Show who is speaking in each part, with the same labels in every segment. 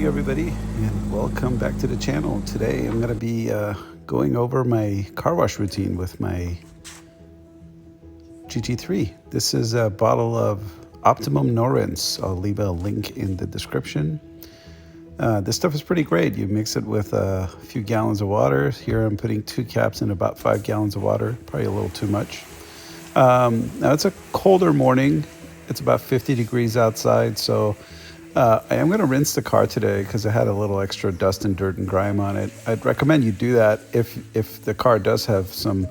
Speaker 1: morning, everybody, and welcome back to the channel. Today I'm going to be going over my car wash routine with my GT3. This is a bottle of Optimum No Rinse. I'll leave a link in the description. This stuff is pretty great. You mix it with a few gallons of water. Here I'm putting 2 caps in about 5 gallons of water, probably a little too much. Now it's a colder morning. It's about 50 degrees outside, so I am going to rinse the car today because it had a little extra dust and dirt and grime on it. I'd recommend you do that if the car does have some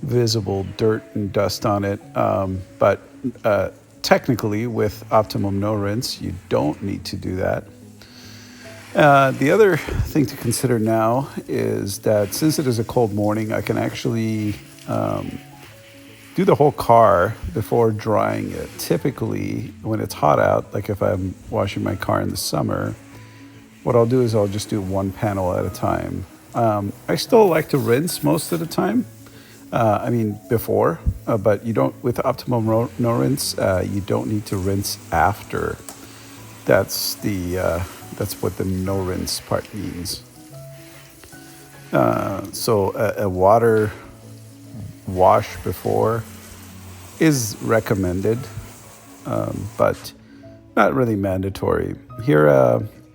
Speaker 1: visible dirt and dust on it. But technically, with Optimum No Rinse, you don't need to do that. The other thing to consider now is that since it is a cold morning, I can actually do the whole car before drying it. Typically, when it's hot out, like if I'm washing my car in the summer, what I'll do is I'll just do one panel at a time. I still like to rinse most of the time. Before, but you don't, with Optimum No Rinse, you don't need to rinse after. That's what the no rinse part means. So a water wash before is recommended, but not really mandatory. Here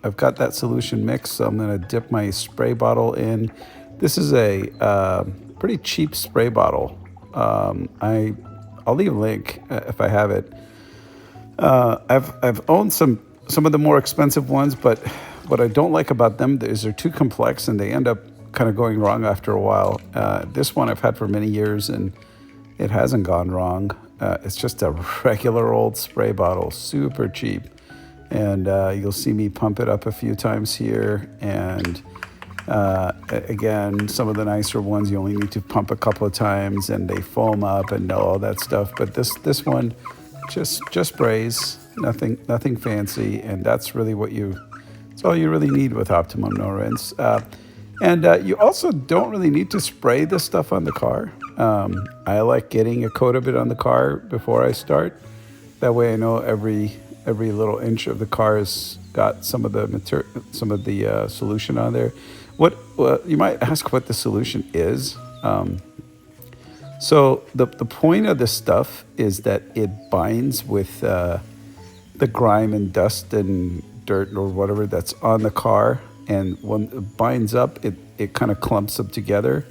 Speaker 1: I've got that solution mix, so I'm going to dip my spray bottle in. This is a pretty cheap spray bottle. I'll leave a link if I have it. I've owned some of the more expensive ones, but what I don't like about them is they're too complex and they end up kind of going wrong after a while. This one I've had for many years and it hasn't gone wrong. It's just a regular old spray bottle, super cheap. And you'll see me pump it up a few times here. And again, some of the nicer ones, you only need to pump a couple of times and they foam up and all that stuff. But this one just sprays, nothing fancy. And that's really it's all you really need with Optimum No Rinse. And you also don't really need to spray this stuff on the car. I like getting a coat of it on the car before I start. That way I know every little inch of the car has got some of the solution on there. What you might ask what the solution is. So the point of this stuff is that it binds with the grime and dust and dirt or whatever that's on the car. And when it binds up, it kind of clumps them together.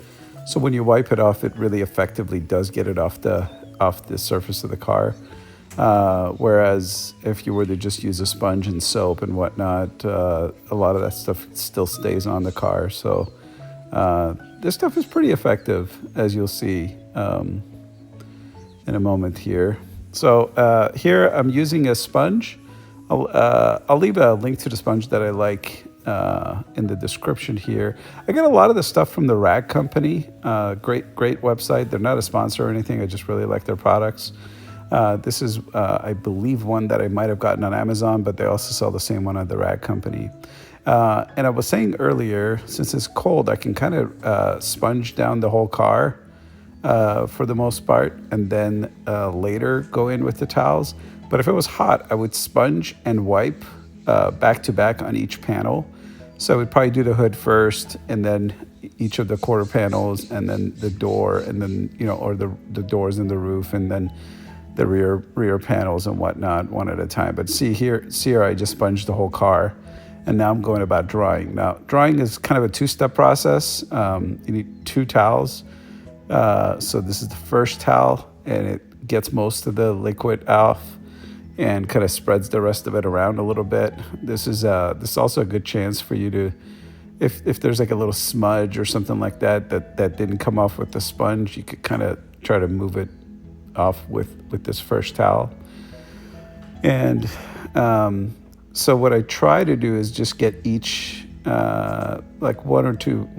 Speaker 1: So when you wipe it off, it really effectively does get it off the surface of the car. Whereas if you were to just use a sponge and soap and whatnot, a lot of that stuff still stays on the car. So this stuff is pretty effective, as you'll see in a moment here. So here I'm using a sponge. I'll leave a link to the sponge that I like in the description here. I get a lot of the stuff from the Rag Company. Great website. They're not a sponsor or anything. I just really like their products. This is, I believe, one that I might have gotten on Amazon, but they also sell the same one at the Rag Company. And I was saying earlier, since it's cold, I can kind of sponge down the whole car for the most part, and then later go in with the towels. But if it was hot, I would sponge and wipe back to back on each panel. So I would probably do the hood first, and then each of the quarter panels, and then the door, and then or the doors and the roof, and then the rear panels and whatnot, one at a time. But see here, I just sponged the whole car, and now I'm going about drying. Now drying is kind of a 2-step process. You need 2 towels. So this is the first towel, and it gets most of the liquid off and kind of spreads the rest of it around a little bit. This is also a good chance for you to, if there's like a little smudge or something like that didn't come off with the sponge, you could kind of try to move it off with this first towel. And so what I try to do is just get each like one or two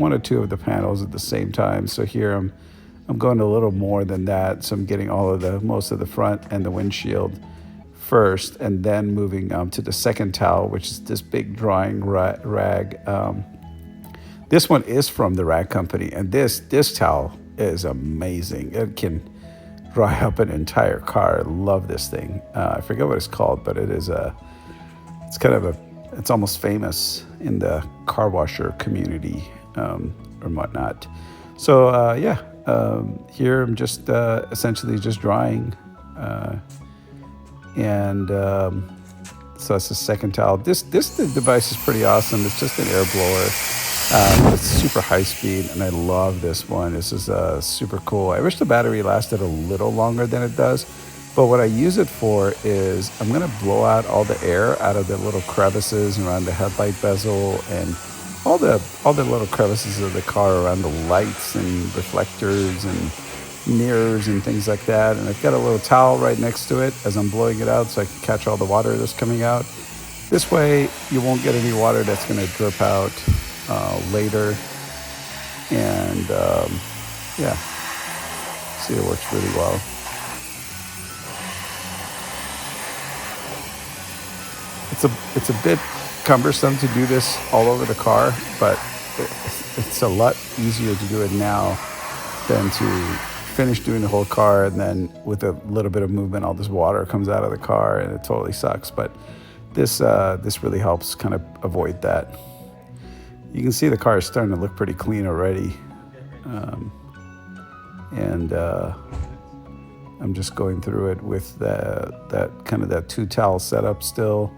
Speaker 1: of the panels at the same time. So here I'm going a little more than that. So I'm getting most of the front and the windshield first, and then moving to the second towel, which is this big drying rag. This one is from the Rag Company, and this towel is amazing. It can dry up an entire car. I love this thing. I forget what it's called, but it's kind of it's almost famous in the car washer community or whatnot. So yeah, here I'm just essentially just drying, and so that's the second towel. This device is pretty awesome. It's just an air blower. But it's super high speed, and I love this one. This is super cool. I wish the battery lasted a little longer than it does, but what I use it for is I'm gonna blow out all the air out of the little crevices around the headlight bezel and all the little crevices of the car around the lights and reflectors and mirrors and things like that. And I've got a little towel right next to it as I'm blowing it out so I can catch all the water that's coming out. This way you won't get any water that's gonna drip out later. And yeah, see, it works really well. It's a bit cumbersome to do this all over the car, but it's a lot easier to do it now than to finish doing the whole car and then with a little bit of movement all this water comes out of the car and it totally sucks. But this really helps kind of avoid that. You can see the car is starting to look pretty clean already, and I'm just going through it with that two towel setup still.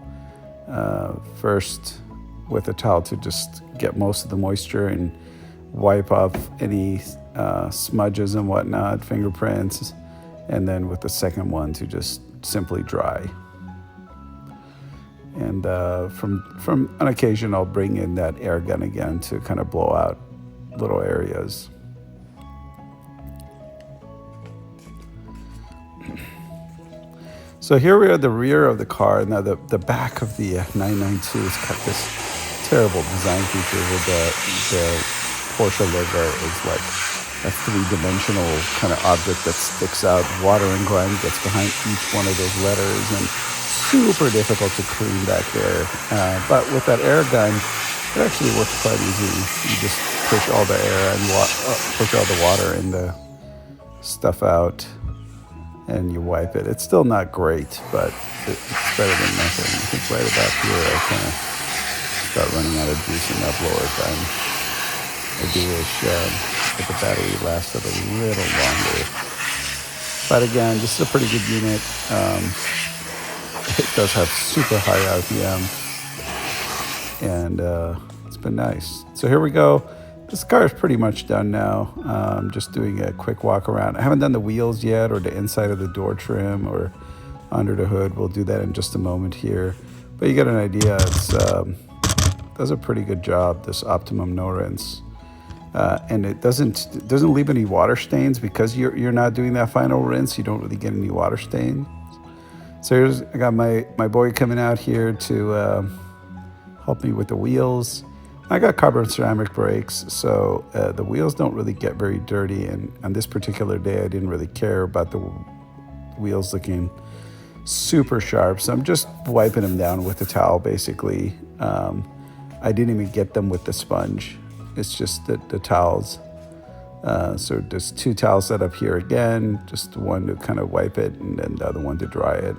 Speaker 1: First with a towel to just get most of the moisture and wipe off any smudges and whatnot, fingerprints, and then with the second one to just simply dry. And from on occasion, I'll bring in that air gun again to kind of blow out little areas. So here we are at the rear of the car. Now the back of the 992 has got this terrible design feature where the Porsche logo is like a three-dimensional kind of object that sticks out. Water and grime gets behind each one of those letters, and super difficult to clean back there. But with that air gun, it actually works quite easy. You just push all the air and push all the water and the stuff out, and you wipe it. It's still not great, but it's better than nothing. I think right about here I kind of start running out of juice in that blower gun. I do wish that the battery lasted a little longer. But again, this is a pretty good unit. It does have super high RPM, and it's been nice. So here we go. This car is pretty much done now. I'm just doing a quick walk around. I haven't done the wheels yet or the inside of the door trim or under the hood. We'll do that in just a moment here. But you get an idea. It does a pretty good job, this Optimum No Rinse. And it doesn't leave any water stains because you're not doing that final rinse. You don't really get any water stain. So I got my boy coming out here to help me with the wheels. I got carbon ceramic brakes, so the wheels don't really get very dirty. And on this particular day, I didn't really care about the wheels looking super sharp. So I'm just wiping them down with a towel, basically. I didn't even get them with the sponge. It's just the towels. So there's two towels set up here again, just one to kind of wipe it and then the other one to dry it.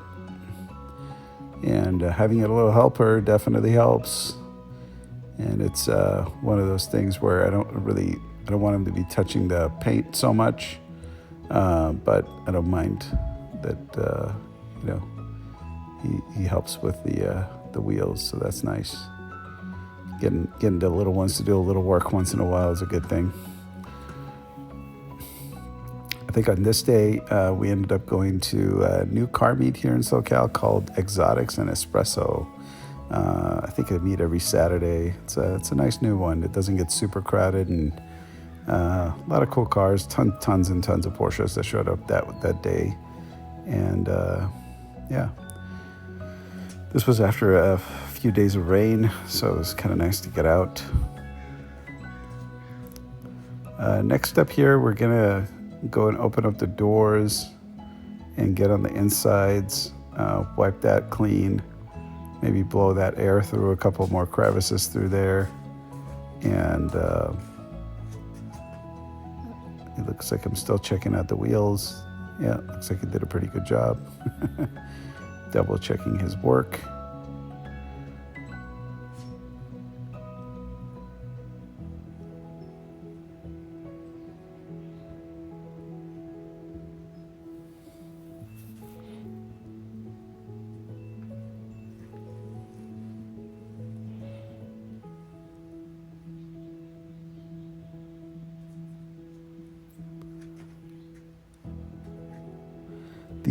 Speaker 1: And having a little helper definitely helps. And it's one of those things where I don't want him to be touching the paint so much, but I don't mind that he helps with the wheels, so that's nice. Getting the little ones to do a little work once in a while is a good thing. I think on this day we ended up going to a new car meet here in SoCal called Exotics and Espresso. I think they meet every Saturday. It's a nice new one. It doesn't get super crowded, and a lot of cool cars, tons and tons of Porsches that showed up that day. And yeah, this was after a few days of rain, so it was kind of nice to get out. Next up here, we're gonna go and open up the doors and get on the insides, wipe that clean. Maybe blow that air through a couple more crevices through there. And it looks like I'm still checking out the wheels. Yeah, looks like he did a pretty good job. Double checking his work.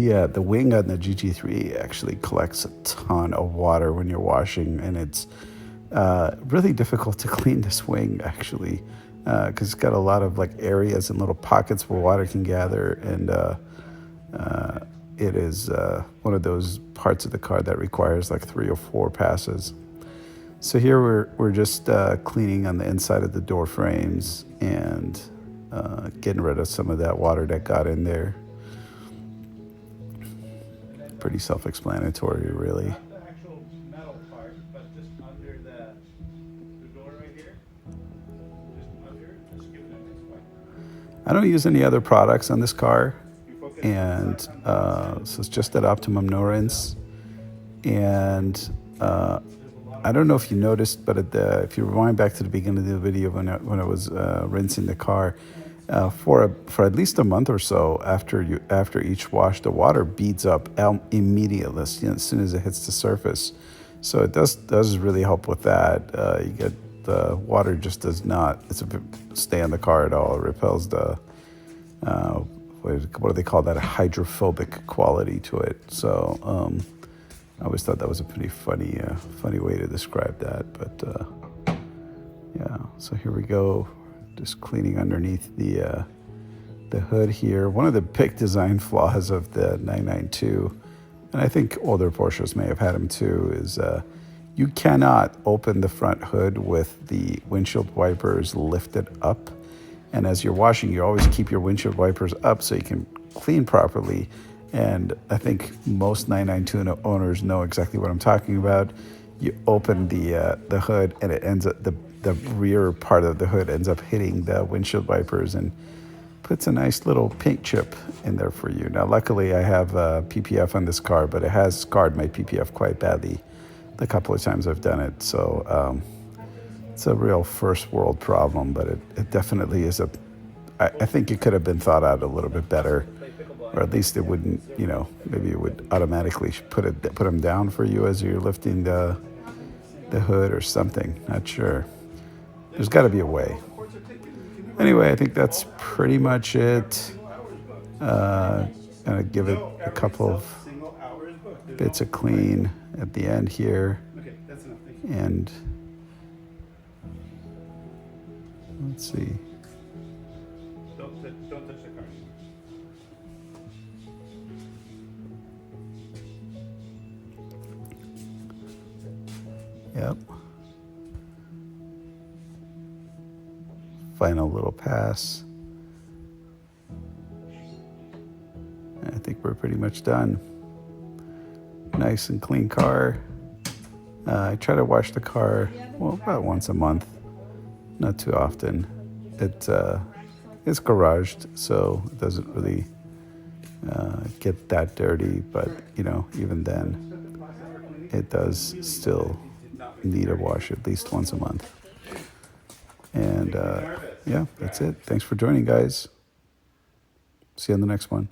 Speaker 1: The wing on the GT3 actually collects a ton of water when you're washing, and it's really difficult to clean this wing actually, because it's got a lot of like areas and little pockets where water can gather, and it is one of those parts of the car that requires like 3 or 4 passes. So here we're just cleaning on the inside of the door frames and getting rid of some of that water that got in there. Pretty self-explanatory, really.
Speaker 2: Not the actual metal part, but just under the door right here. Just under, just give it a nice wipe.
Speaker 1: I don't use any other products on this car, and so it's just that Optimum No Rinse. And I don't know if you noticed, but if you rewind back to the beginning of the video when I was rinsing the car, for at least a month or so after each wash, the water beads up immediately, as soon as it hits the surface. So it does really help with that. You get the water just does not stay on the car at all. It repels the what do they call that? A hydrophobic quality to it. So I always thought that was a pretty funny way to describe that. But yeah, so here we go. Just cleaning underneath the hood here. One of the big design flaws of the 992, and I think older Porsches may have had them too, is you cannot open the front hood with the windshield wipers lifted up. And as you're washing, you always keep your windshield wipers up so you can clean properly. And I think most 992 owners know exactly what I'm talking about. You open the hood, and it ends up the rear part of the hood ends up hitting the windshield wipers and puts a nice little paint chip in there for you. Now, luckily, I have PPF on this car, but it has scarred my PPF quite badly the couple of times I've done it. So it's a real first world problem, but it definitely is I think it could have been thought out a little bit better, or at least it wouldn't, maybe it would automatically put them down for you as you're lifting the hood or something. Not sure. There's got to be a way. Anyway, I think that's pretty much it. Gonna give it a couple of bits of clean at the end here. And let's see.
Speaker 2: Don't touch the car.
Speaker 1: Yep. Final little pass. I think we're pretty much done. Nice and clean car. I try to wash the car, about once a month, not too often. It's garaged, so it doesn't really get that dirty, but even then, it does still need a wash at least once a month. And yeah, that's it. Thanks for joining, guys. See you on the next one.